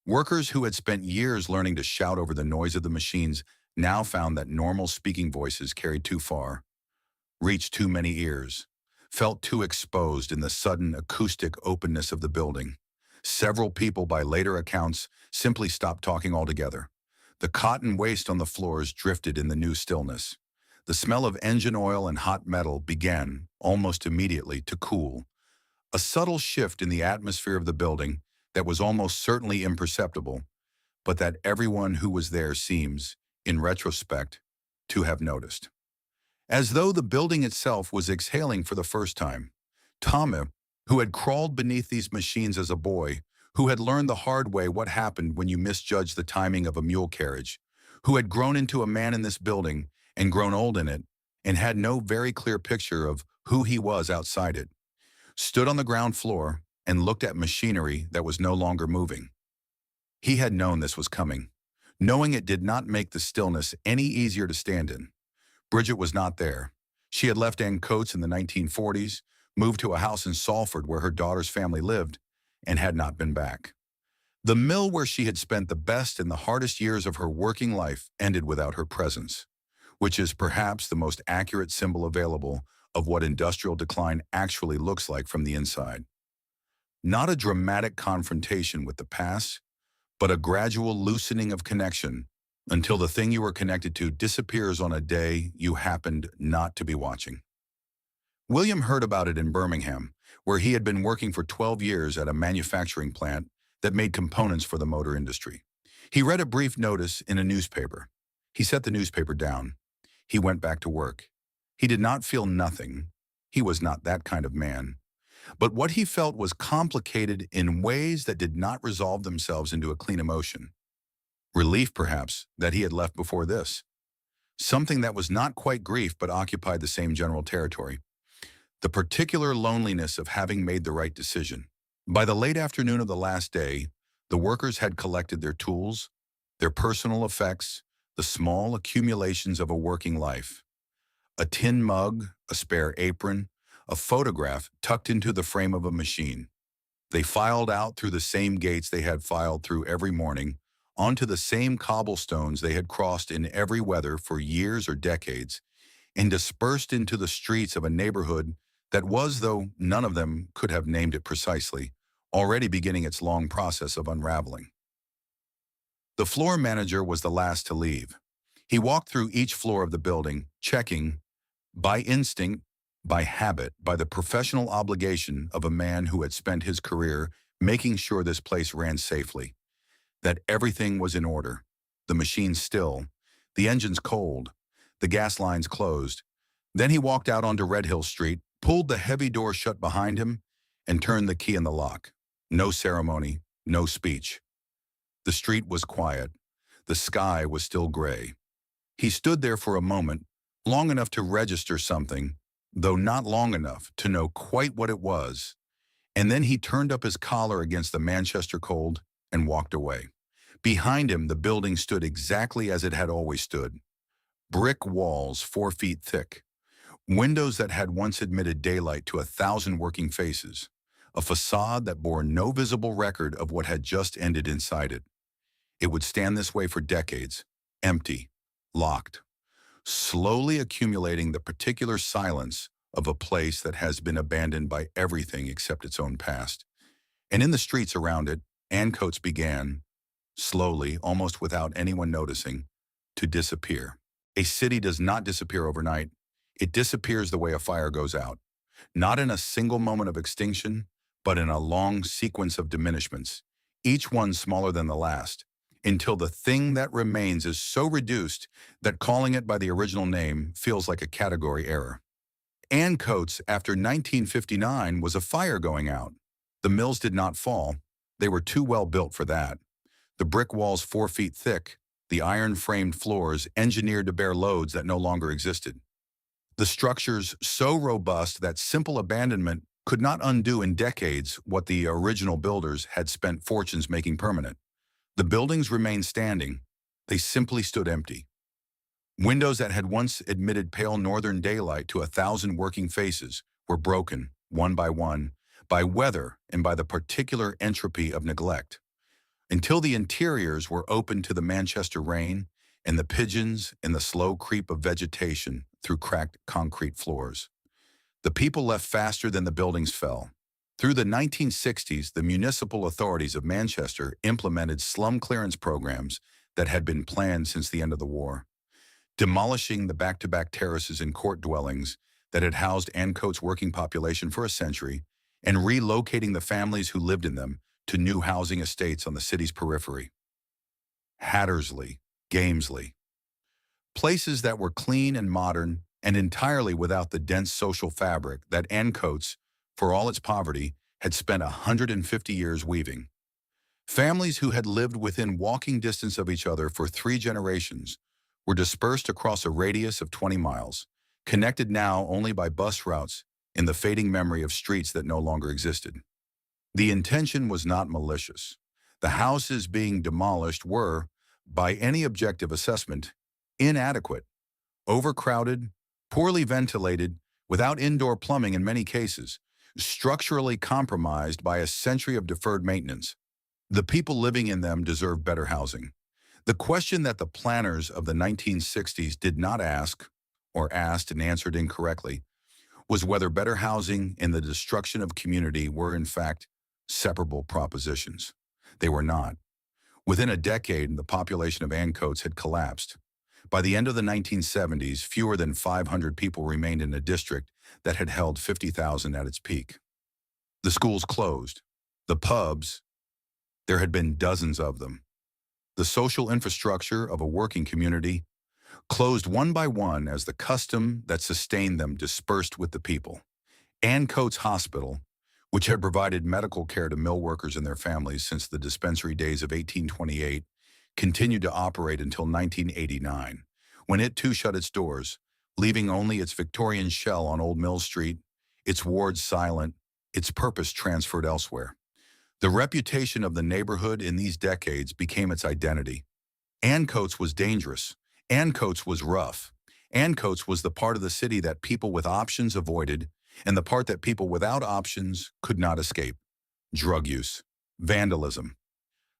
Workers who had spent years learning to shout over the noise of the machines now found that normal speaking voices carried too far, reached too many ears, felt too exposed in the sudden acoustic openness of the building. Several people, by later accounts, simply stopped talking altogether. The cotton waste on the floors drifted in the new stillness. The smell of engine oil and hot metal began, almost immediately, to cool. A subtle shift in the atmosphere of the building that was almost certainly imperceptible, but that everyone who was there seems, in retrospect, to have noticed. As though the building itself was exhaling for the first time, Tommy, who had crawled beneath these machines as a boy, who had learned the hard way what happened when you misjudged the timing of a mule carriage, who had grown into a man in this building and grown old in it, and had no very clear picture of who he was outside it, stood on the ground floor and looked at machinery that was no longer moving. He had known this was coming, knowing it did not make the stillness any easier to stand in. Bridget was not there. She had left Ancoats in the 1940s, moved to a house in Salford where her daughter's family lived, and had not been back. The mill where she had spent the best and the hardest years of her working life ended without her presence, which is perhaps the most accurate symbol available of what industrial decline actually looks like from the inside. Not a dramatic confrontation with the past, but a gradual loosening of connection until the thing you were connected to disappears on a day you happened not to be watching. William heard about it in Birmingham, where he had been working for 12 years at a manufacturing plant that made components for the motor industry. He read a brief notice in a newspaper. He set the newspaper down. He went back to work. He did not feel nothing. He was not that kind of man. But what he felt was complicated in ways that did not resolve themselves into a clean emotion. Relief, perhaps, that he had left before this. Something that was not quite grief but occupied the same general territory. The particular loneliness of having made the right decision. By the late afternoon of the last day, the workers had collected their tools, their personal effects, the small accumulations of a working life. A tin mug, a spare apron, a photograph tucked into the frame of a machine. They filed out through the same gates they had filed through every morning, onto the same cobblestones they had crossed in every weather for years or decades, and dispersed into the streets of a neighborhood that was, though none of them could have named it precisely, already beginning its long process of unraveling. The floor manager was the last to leave. He walked through each floor of the building, checking, by instinct, by habit, by the professional obligation of a man who had spent his career making sure this place ran safely, that everything was in order, the machines still, the engines cold, the gas lines closed. Then he walked out onto Red Hill Street, pulled the heavy door shut behind him, and turned the key in the lock. No ceremony, no speech. The street was quiet. The sky was still gray. He stood there for a moment, long enough to register something, though not long enough to know quite what it was, and then he turned up his collar against the Manchester cold and walked away. Behind him, the building stood exactly as it had always stood. Brick walls 4 feet thick. Windows that had once admitted daylight to 1,000 working faces. A facade that bore no visible record of what had just ended inside it. It would stand this way for decades, empty, locked, slowly accumulating the particular silence of a place that has been abandoned by everything except its own past. And in the streets around it, Ancoats began, slowly, almost without anyone noticing, to disappear. A city does not disappear overnight. It disappears the way a fire goes out, not in a single moment of extinction, but in a long sequence of diminishments, each one smaller than the last, until the thing that remains is so reduced that calling it by the original name feels like a category error. Ancoats, after 1959, was a fire going out. The mills did not fall. They were too well built for that. The brick walls 4 feet thick, the iron-framed floors engineered to bear loads that no longer existed. The structures so robust that simple abandonment could not undo in decades what the original builders had spent fortunes making permanent. The buildings remained standing. They simply stood empty. Windows that had once admitted pale northern daylight to 1,000 working faces were broken, one, by weather and by the particular entropy of neglect, until the interiors were open to the Manchester rain and the pigeons and the slow creep of vegetation through cracked concrete floors. The people left faster than the buildings fell. Through the 1960s, the municipal authorities of Manchester implemented slum clearance programs that had been planned since the end of the war, demolishing the back-to-back terraces and court dwellings that had housed Ancoats' working population for a century, and relocating the families who lived in them to new housing estates on the city's periphery. Hattersley, Gamesley. Places that were clean and modern and entirely without the dense social fabric that Ancoats, for all its poverty, had spent 150 years weaving. Families who had lived within walking distance of each other for 3 generations were dispersed across a radius of 20 miles, connected now only by bus routes in the fading memory of streets that no longer existed. The intention was not malicious. The houses being demolished were, by any objective assessment, inadequate, overcrowded, poorly ventilated, without indoor plumbing in many cases, structurally compromised by a century of deferred maintenance. The people living in them deserved better housing. The question that the planners of the 1960s did not ask, or asked and answered incorrectly, was whether better housing and the destruction of community were in fact separable propositions. They were not. Within a decade, the population of Ancoats had collapsed. By the end of the 1970s, fewer than 500 people remained in a district that had held 50,000 at its peak. The schools closed. The pubs, there had been dozens of them. The social infrastructure of a working community closed one by one as the custom that sustained them dispersed with the people. Ancoats Hospital, which had provided medical care to mill workers and their families since the dispensary days of 1828, continued to operate until 1989, when it too shut its doors, leaving only its Victorian shell on Old Mill Street, its wards silent, its purpose transferred elsewhere. The reputation of the neighborhood in these decades became its identity. Ancoats was dangerous. Ancoats was rough. Ancoats was the part of the city that people with options avoided and the part that people without options could not escape. Drug use, vandalism,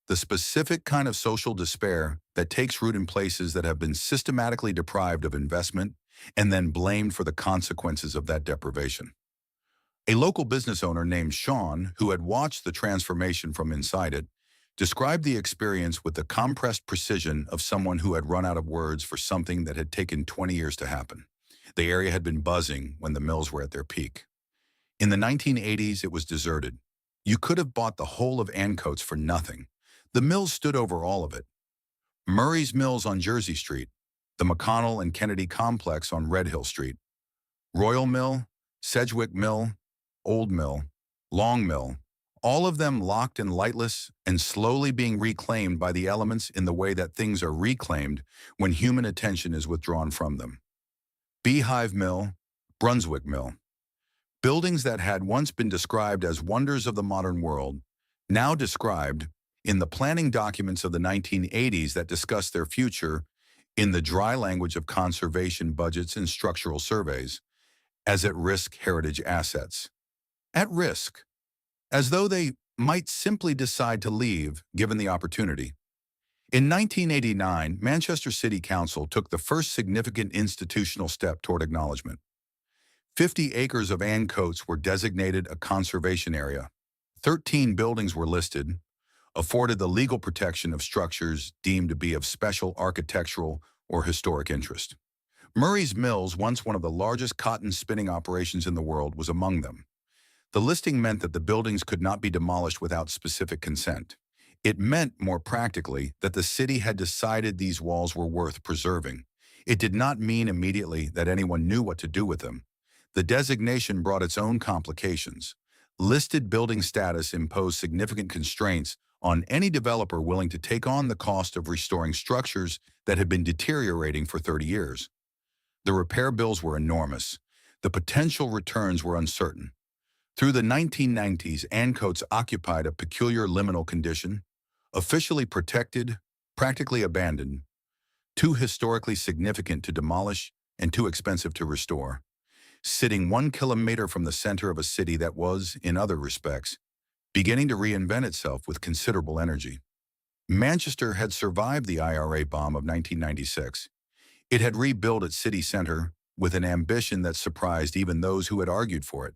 the specific kind of social despair that takes root in places that have been systematically deprived of investment and then blamed for the consequences of that deprivation. A local business owner named Sean, who had watched the transformation from inside it, described the experience with the compressed precision of someone who had run out of words for something that had taken 20 years to happen. The area had been buzzing when the mills were at their peak. In the 1980s, it was deserted. You could have bought the whole of Ancoats for nothing. The mills stood over all of it. Murray's Mills on Jersey Street, the McConnell and Kennedy Complex on Red Hill Street, Royal Mill, Sedgwick Mill, Old Mill, Long Mill, all of them locked and lightless and slowly being reclaimed by the elements in the way that things are reclaimed when human attention is withdrawn from them. Beehive Mill, Brunswick Mill. Buildings that had once been described as wonders of the modern world, now described in the planning documents of the 1980s that discussed their future in the dry language of conservation budgets and structural surveys as at-risk heritage assets. At risk, as though they might simply decide to leave given the opportunity. In 1989, Manchester City Council took the first significant institutional step toward acknowledgement. 50 acres of Ancoats were designated a conservation area. 13 buildings were listed, afforded the legal protection of structures deemed to be of special architectural or historic interest. Murray's Mills, once one of the largest cotton spinning operations in the world, was among them. The listing meant that the buildings could not be demolished without specific consent. It meant, more practically, that the city had decided these walls were worth preserving. It did not mean immediately that anyone knew what to do with them. The designation brought its own complications. Listed building status imposed significant constraints on any developer willing to take on the cost of restoring structures that had been deteriorating for 30 years. The repair bills were enormous. The potential returns were uncertain. Through the 1990s, Ancoats occupied a peculiar liminal condition, officially protected, practically abandoned, too historically significant to demolish and too expensive to restore, sitting 1 kilometer from the center of a city that was, in other respects, beginning to reinvent itself with considerable energy. Manchester had survived the IRA bomb of 1996. It had rebuilt its city center with an ambition that surprised even those who had argued for it.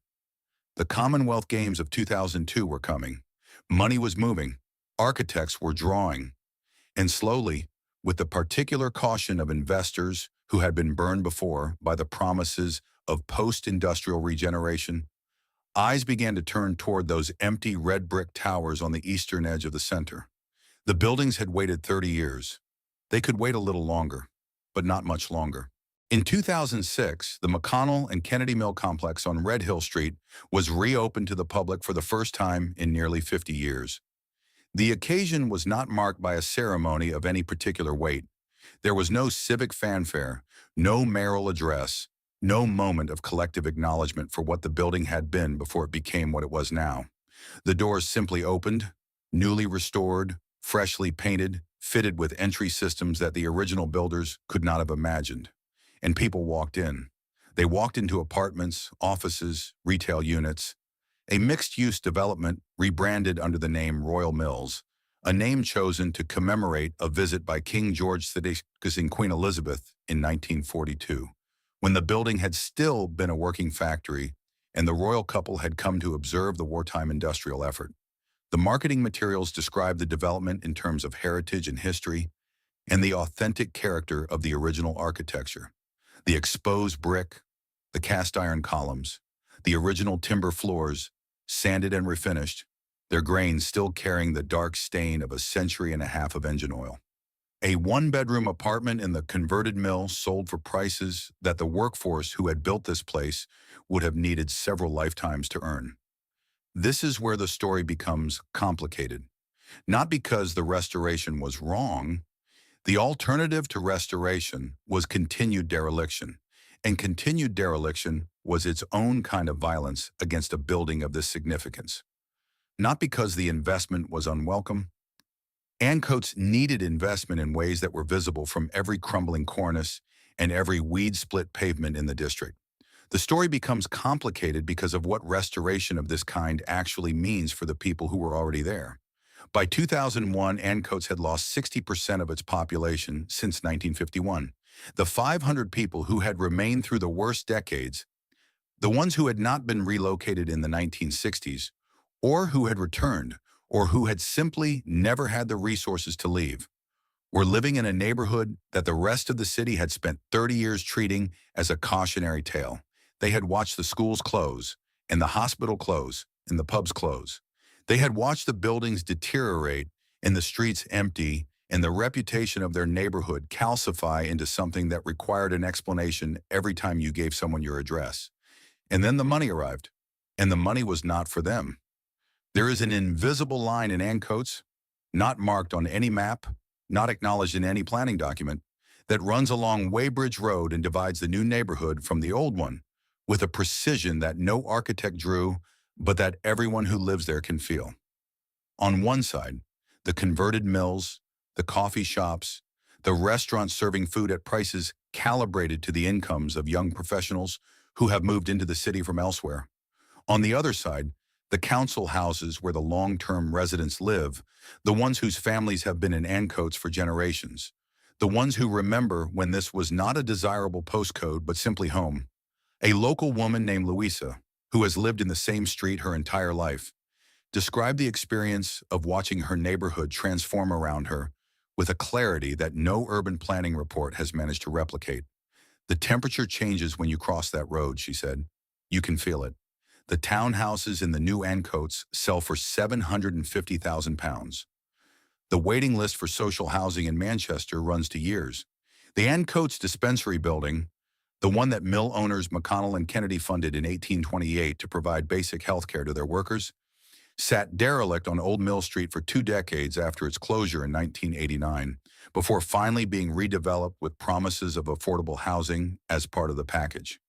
The Commonwealth Games of 2002 were coming. Money was moving. Architects were drawing. And slowly, with the particular caution of investors who had been burned before by the promises of post-industrial regeneration, eyes began to turn toward those empty red brick towers on the eastern edge of the center. The buildings had waited 30 years. They could wait a little longer, but not much longer. In 2006, the McConnell and Kennedy Mill complex on Red Hill Street was reopened to the public for the first time in nearly 50 years. The occasion was not marked by a ceremony of any particular weight. There was no civic fanfare, no mayoral address, no moment of collective acknowledgement for what the building had been before it became what it was now. The doors simply opened, newly restored, freshly painted, fitted with entry systems that the original builders could not have imagined. And people walked in. They walked into apartments, offices, retail units, a mixed-use development rebranded under the name Royal Mills, a name chosen to commemorate a visit by King George VI and Queen Elizabeth in 1942, when the building had still been a working factory and the royal couple had come to observe the wartime industrial effort. The marketing materials described the development in terms of heritage and history and the authentic character of the original architecture. The exposed brick, the cast iron columns, the original timber floors, sanded and refinished, their grains still carrying the dark stain of a century and a half of engine oil. A one-bedroom apartment in the converted mill sold for prices that the workforce who had built this place would have needed several lifetimes to earn. This is where the story becomes complicated. Not because the restoration was wrong. The alternative to restoration was continued dereliction, and continued dereliction was its own kind of violence against a building of this significance. Not because the investment was unwelcome. Ancoats needed investment in ways that were visible from every crumbling cornice and every weed-split pavement in the district. The story becomes complicated because of what restoration of this kind actually means for the people who were already there. By 2001, Ancoats had lost 60% of its population since 1951. The 500 people who had remained through the worst decades, the ones who had not been relocated in the 1960s, or who had returned, or who had simply never had the resources to leave, were living in a neighborhood that the rest of the city had spent 30 years treating as a cautionary tale. They had watched the schools close, and the hospital close, and the pubs close. They had watched the buildings deteriorate and the streets empty and the reputation of their neighborhood calcify into something that required an explanation every time you gave someone your address. And then the money arrived, and the money was not for them. There is an invisible line in Ancoats, not marked on any map, not acknowledged in any planning document, that runs along Weybridge Road and divides the new neighborhood from the old one, with a precision that no architect drew, but that everyone who lives there can feel. On one side, the converted mills, the coffee shops, the restaurants serving food at prices calibrated to the incomes of young professionals who have moved into the city from elsewhere. On the other side, the council houses where the long-term residents live, the ones whose families have been in Ancoats for generations, the ones who remember when this was not a desirable postcode but simply home. A local woman named Louisa, who has lived in the same street her entire life, described the experience of watching her neighborhood transform around her with a clarity that no urban planning report has managed to replicate. The temperature changes when you cross that road, she said. You can feel it. The townhouses in the new Ancoats sell for £750,000. The waiting list for social housing in Manchester runs to years. The Ancoats dispensary building, the one that mill owners McConnell and Kennedy funded in 1828 to provide basic health care to their workers, sat derelict on Old Mill Street for 2 decades after its closure in 1989, before finally being redeveloped with promises of affordable housing as part of the package.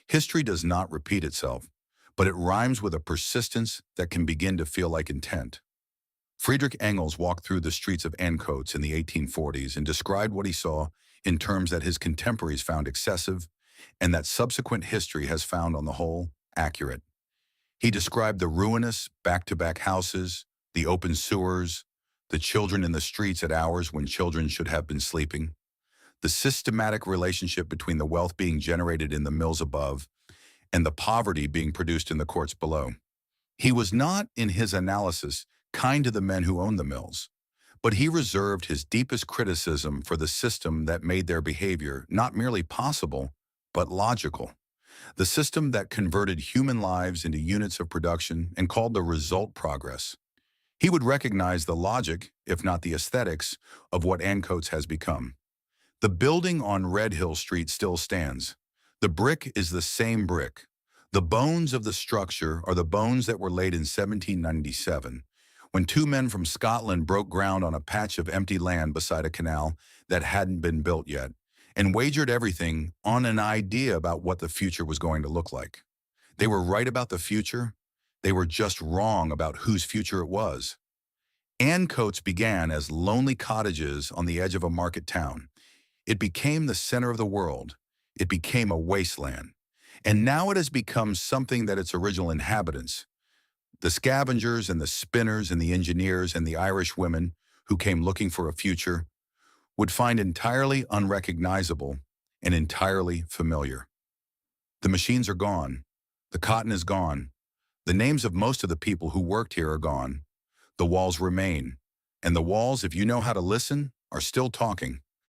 History does not repeat itself, but it rhymes with a persistence that can begin to feel like intent. Friedrich Engels walked through the streets of Ancoats in the 1840s and described what he saw in terms that his contemporaries found excessive and that subsequent history has found on the whole accurate. He described the ruinous back-to-back houses, the open sewers, the children in the streets at hours when children should have been sleeping, the systematic relationship between the wealth being generated in the mills above and the poverty being produced in the courts below. He was not, in his analysis, kind to the men who owned the mills, but he reserved his deepest criticism for the system that made their behavior not merely possible, but logical. The system that converted human lives into units of production and called the result progress. He would recognize the logic, if not the aesthetics, of what Ancoats has become. The building on Red Hill Street still stands. The brick is the same brick. The bones of the structure are the bones that were laid in 1797, when two men from Scotland broke ground on a patch of empty land beside a canal that hadn't been built yet, and wagered everything on an idea about what the future was going to look like. They were right about the future. They were just wrong about whose future it was. Ancoats began as lonely cottages on the edge of a market town. It became the center of the world. It became a wasteland. And now it has become something that its original inhabitants, the scavengers and the spinners and the engineers and the Irish women who came looking for a future, would find entirely unrecognizable and entirely familiar. The machines are gone. The cotton is gone. The names of most of the people who worked here are gone. The walls remain. And the walls, if you know how to listen, are still talking.